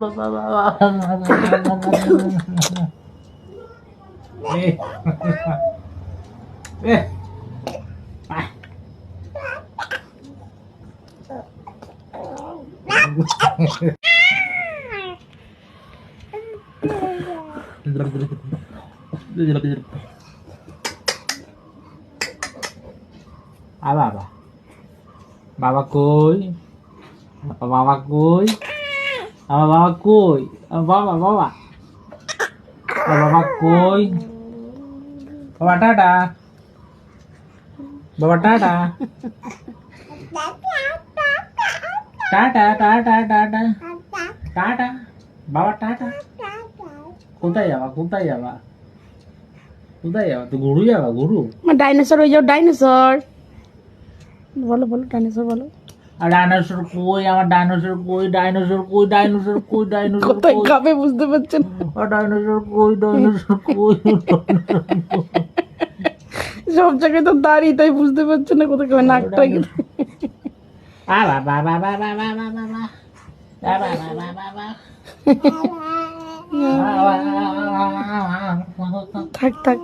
বাবা বাবা কই বাবা কই আমার বাবা কই বাবা বাবা বাবা কই বাবা টাটা বাবা tata tata tata tata tata বাবা টাটা কোথায় যাবা কোথায় যাবা কোথায় যাবা তো ঘুরু যাবা ঘুরু ডাইনোসর হয়ে যাও ডাইনোসর বলো বলো ডাইনোসর বলো আর ডাইনোসর কই আমার ডাইনোসর কই ডাইনোসর কই ডাইনোসর কই ডাইনোসর কোথায় খাবে বুঝতে পারছেন আর ডাইনোসর কই ডাইনোসর কই সব জায়গায় তো দাঁড়িয়ে তাই বুঝতে পারছেন না কোথায় খাবে নাকটা বাবা বাবা বাবা বাবা বাবা বাবা বাবা বাবা থাক থাক